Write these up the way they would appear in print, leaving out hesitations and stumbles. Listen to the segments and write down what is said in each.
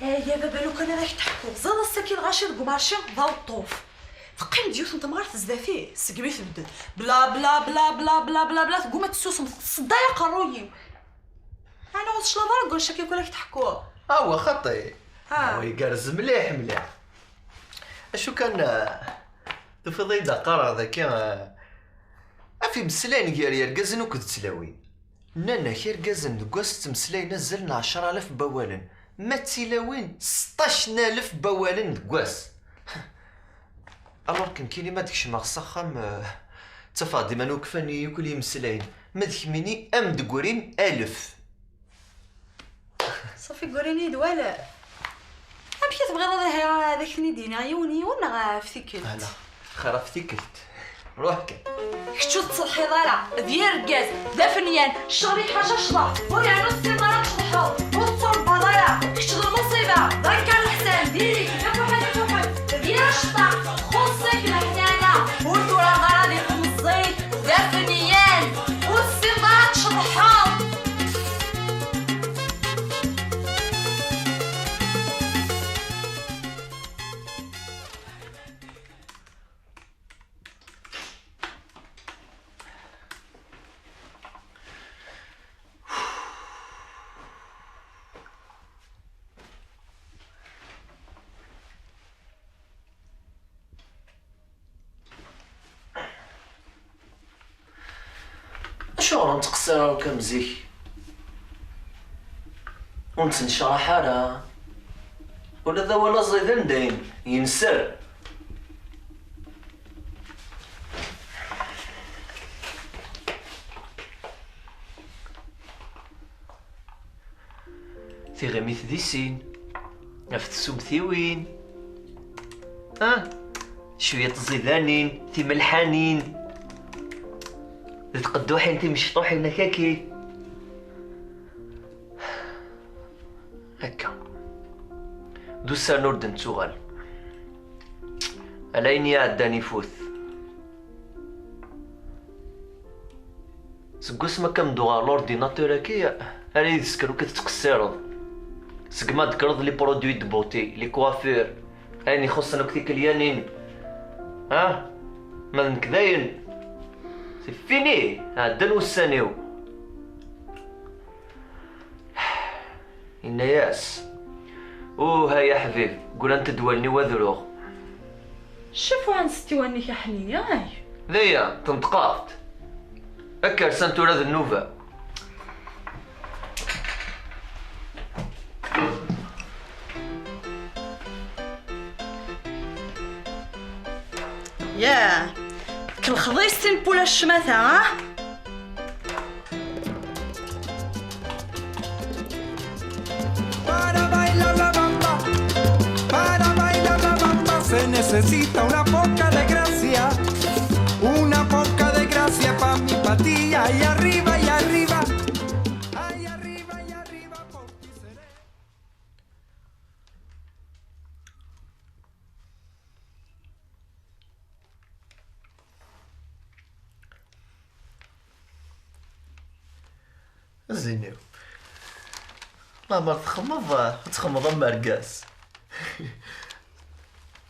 يا بابا لو كان رايح تحكو زاد الساكين غاشي الكمارشي ضاو الطوف تقيم ديوث انت مغار تزدافيه سقبي في بدل بلا بلا بلا بلا بلا بلا بلا تقوم تسوسم الصدايا قرويي انا وصل شلا ضرب قول شكي كلك تحكوا هو خطي هو يقرز مليح مليح اشو كان تفضي دقار هذاك افي مسلين يا رقازن وكنت تلاوي نانا خير قازن دقاس تمسلاي نزلنا 10,000 بوالن ما تلاوين 16,000 بوالن دقاس الوغ كان كاين ما داكشي ما خصخم تفاضي ما نوقفاني ياكل يمسلاين ما دخميني ام دقورين 1000 صافي قوليني دوالا امشي تبغي هذاك ندينا عيوني ولا غافتيكلت لا خرفتيكلت روحك كتشوف تصلحي ضرع ديال ركاز دافنيان شري حاجه شطا ورينا السيماره تشطحو والصور بضايع كتشوف المصيبه ضايع كان الحسن ديري كيف ديال شطا خصك الحنانه والدورة غرادي في الزيت دافنيان والسيماره تشطحو شو نتقصر كمزيك ونتنشرح حالة ولا ذا ولا زيدان داين ينسر في غميث ديسين نفت السمثيوين شوية زيدانين في ملحانين تقدوحين انتي مشطوحين هكاكي هكا دوسا نوردن تغال عليني عداني فوث سقوس ما كمدوغا لورديناتور هكايا هاني تسكرو كتقصيرض سقما تقرض لي برودوي دو بوتي لي كوافير هاني خصنا كتيك اليانين ما نكذاين سي فيني عدن وسانيو إنا ياس ها يا حبيب قول انت دوالني وذروغ شوفوا عن ستيواني يا حنية هاي ذيا تنتقافت هكا رسمتو هذا النوفا ياه كل خضيستي البولا الشماثة Para bailar la bamba se necesita una poca de gracia pa' mi patilla y arriba y arriba por ti seré. زينو لا ما تخمض مرقاس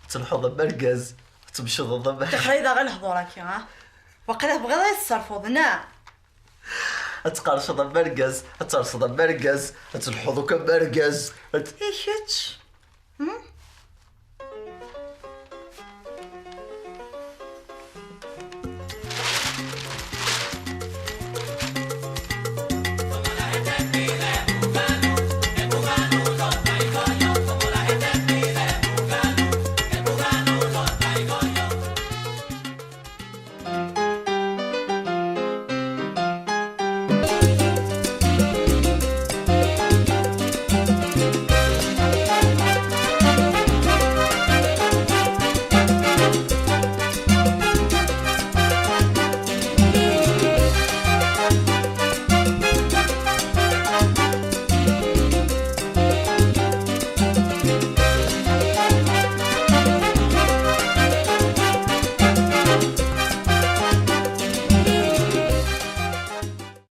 تنحوض مرقاز تمشوض ضمح تخريدا غير الهضورك وقيلا بغيضا يتصرفوضنا تقارش ضم مرقاز ترصد مرقاز تنحوضو كم مرقاز ايشتش